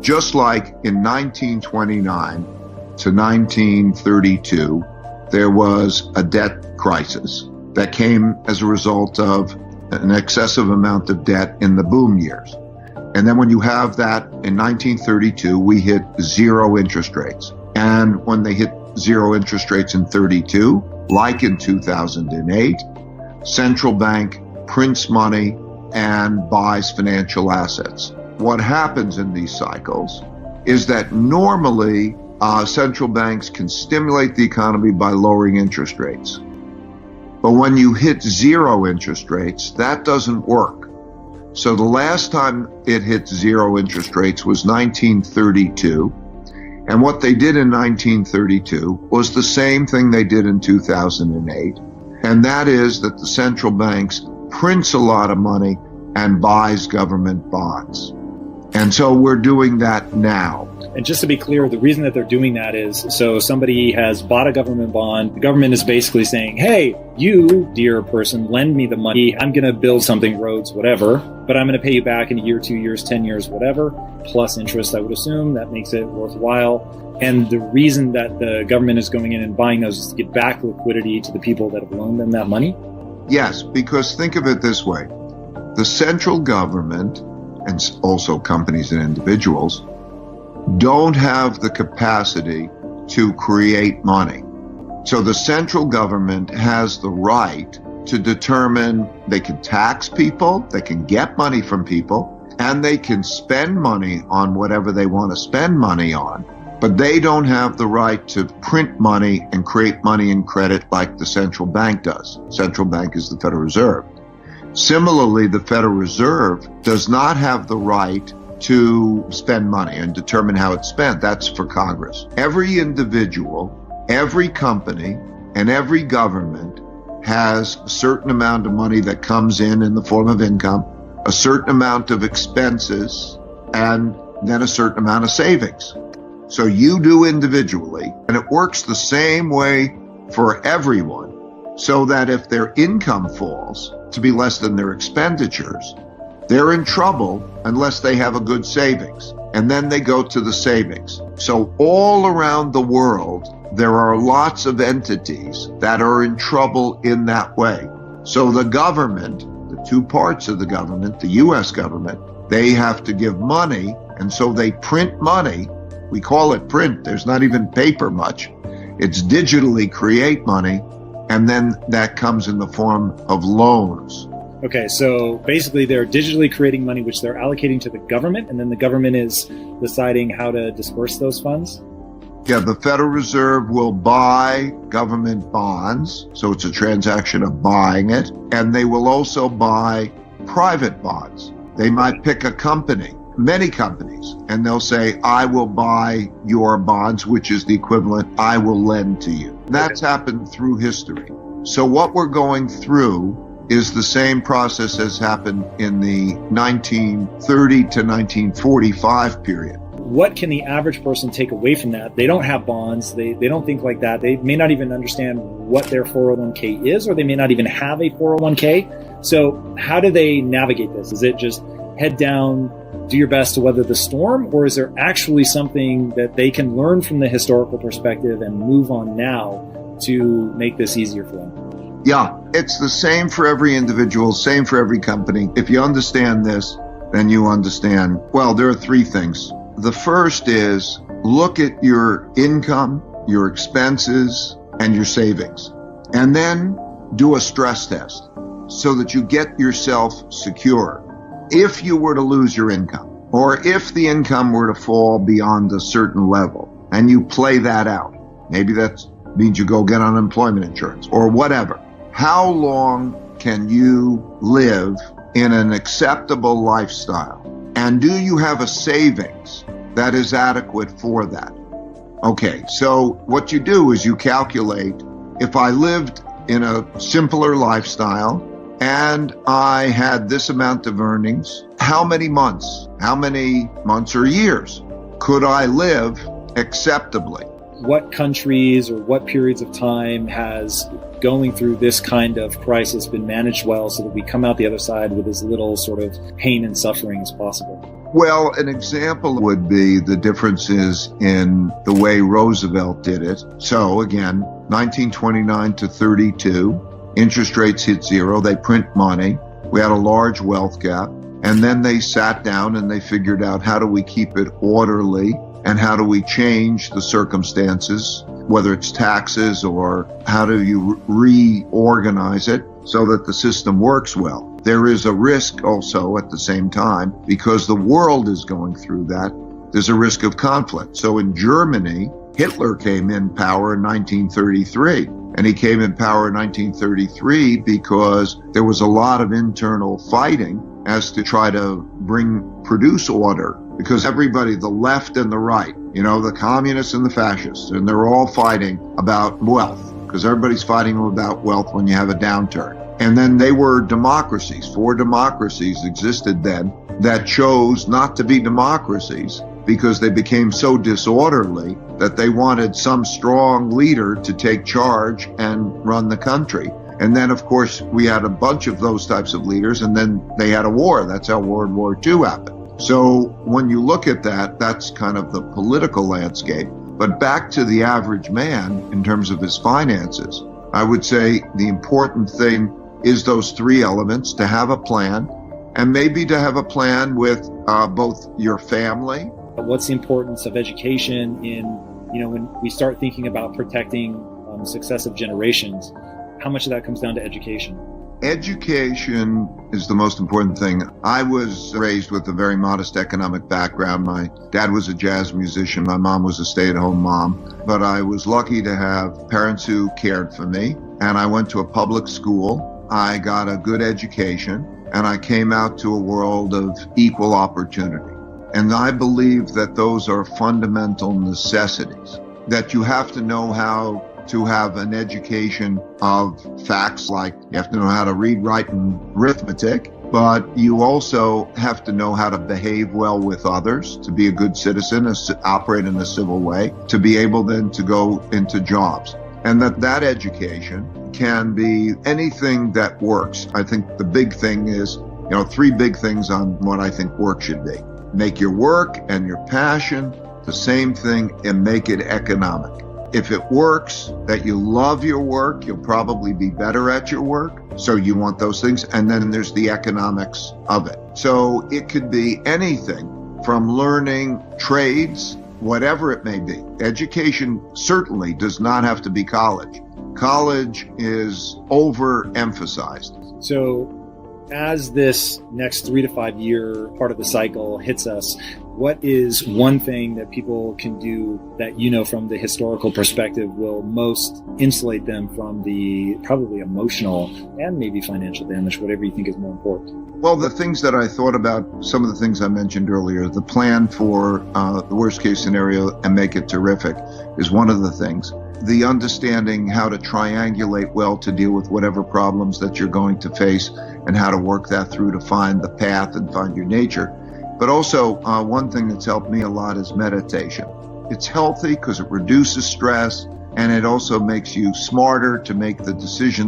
Just like in 1929 to 1932, there was a debt crisis that came as a result of an excessive amount of debt in the boom years. And then when you have that in 1932, we hit zero interest rates. And when they hit zero interest rates in 32, like in 2008, central bank prints money and buys financial assets. What happens in these cycles is that normally central banks can stimulate the economy by lowering interest rates. But when you hit zero interest rates, that doesn't work. So the last time it hit zero interest rates was 1932. And what they did in 1932 was the same thing they did in 2008. And that is that the central banks prints a lot of money and buys government bonds. And so we're doing that now. And just to be clear, the reason that they're doing that is so somebody has bought a government bond. The government is basically saying, hey, you, dear person, lend me the money. I'm going to build something, roads, whatever, but I'm going to pay you back in a year, 2 years, 10 years, whatever, plus interest, I would assume. That makes it worthwhile. And the reason that the government is going in and buying those is to get back liquidity to the people that have loaned them that money? Yes, because think of it this way. The central government, and also companies and individuals, don't have the capacity to create money. So the central government has the right to determine they can tax people, they can get money from people, and they can spend money on whatever they want to spend money on. But they don't have the right to print money and create money and credit like the central bank does. Central bank is the Federal Reserve. Similarly, the Federal Reserve does not have the right to spend money and determine how it's spent. That's for Congress. Every individual, every company, and every government has a certain amount of money that comes in the form of income, a certain amount of expenses, and then a certain amount of savings. So you do individually, and it works the same way for everyone, so that if their income falls to be less than their expenditures, they're in trouble unless they have a good savings. And then they go to the savings. So all around the world, there are lots of entities that are in trouble in that way. So the government, the two parts of the government, the U.S. government, they have to give money. And so they print money. We call it print. There's not even paper much. It's digitally create money. And then that comes in the form of loans. Okay, so basically they're digitally creating money, which they're allocating to the government, and then the government is deciding how to disperse those funds? Yeah, the Federal Reserve will buy government bonds, so it's a transaction of buying it, and they will also buy private bonds. They might pick a company, many companies, and they'll say, I will buy your bonds, which is the equivalent, I will lend to you. That's happened through history. So what we're going through is the same process as happened in the 1930 to 1945 period. What can the average person take away from that? They don't have bonds. They don't think like that. They may not even understand what their 401k is, or they may not even have a 401k. So how do they navigate this? Is it just head down, do your best to weather the storm? Or is there actually something that they can learn from the historical perspective and move on now to make this easier for them? Yeah, it's the same for every individual, same for every company. If you understand this, then you understand, well, there are three things. The first is look at your income, your expenses, and your savings, and then do a stress test so that you get yourself secure. If you were to lose your income, or if the income were to fall beyond a certain level, and you play that out, maybe that means you go get unemployment insurance or whatever. How long can you live in an acceptable lifestyle? And do you have a savings that is adequate for that? Okay, so what you do is you calculate, if I lived in a simpler lifestyle and I had this amount of earnings, how many months or years could I live acceptably? What countries or what periods of time has going through this kind of crisis been managed well so that we come out the other side with as little sort of pain and suffering as possible? Well, an example would be the differences in the way Roosevelt did it. So again, 1929 to 32, interest rates hit zero. They print money. We had a large wealth gap. And then they sat down and they figured out, how do we keep it orderly and how do we change the circumstances, whether it's taxes or how do you reorganize it so that the system works well. There is a risk also at the same time, because the world is going through that. There's a risk of conflict. So in Germany, Hitler came in power in 1933. And he came in power in 1933 because there was a lot of internal fighting as to try to produce order, because everybody, the left and the right, the communists and the fascists, and they're all fighting about wealth, because everybody's fighting about wealth when you have a downturn. And then they were democracies. 4 democracies existed then that chose not to be democracies because they became so disorderly that they wanted some strong leader to take charge and run the country. And then, of course, we had a bunch of those types of leaders, and then they had a war. That's how World War II happened. So when you look at that, that's kind of the political landscape. But back to the average man in terms of his finances, I would say the important thing is those 3 elements: to have a plan, and maybe to have a plan with both your family. What's the importance of education in, when we start thinking about protecting successive generations? How much of that comes down to education? Education is the most important thing. I was raised with a very modest economic background. My dad was a jazz musician. My mom was a stay-at-home mom. But I was lucky to have parents who cared for me. And I went to a public school. I got a good education. And I came out to a world of equal opportunity. And I believe that those are fundamental necessities, that you have to know how to have an education of facts, like you have to know how to read, write, and arithmetic, but you also have to know how to behave well with others, to be a good citizen, operate in a civil way, to be able then to go into jobs. And that education can be anything that works. I think the big thing is, 3 big things on what I think work should be. Make your work and your passion the same thing, and make it economic. If it works, that you love your work, you'll probably be better at your work. So you want those things. And then there's the economics of it. So it could be anything from learning trades, whatever it may be. Education certainly does not have to be college. College is overemphasized. So as this next 3 to 5 year part of the cycle hits us, what is one thing that people can do that, from the historical perspective will most insulate them from the probably emotional and maybe financial damage, whatever you think is more important? Well, the things that I thought about, some of the things I mentioned earlier, the plan for the worst case scenario and make it terrific is one of the things. The understanding how to triangulate well to deal with whatever problems that you're going to face and how to work that through to find the path and find your nature. But also, one thing that's helped me a lot is meditation. It's healthy because it reduces stress, and it also makes you smarter to make the decisions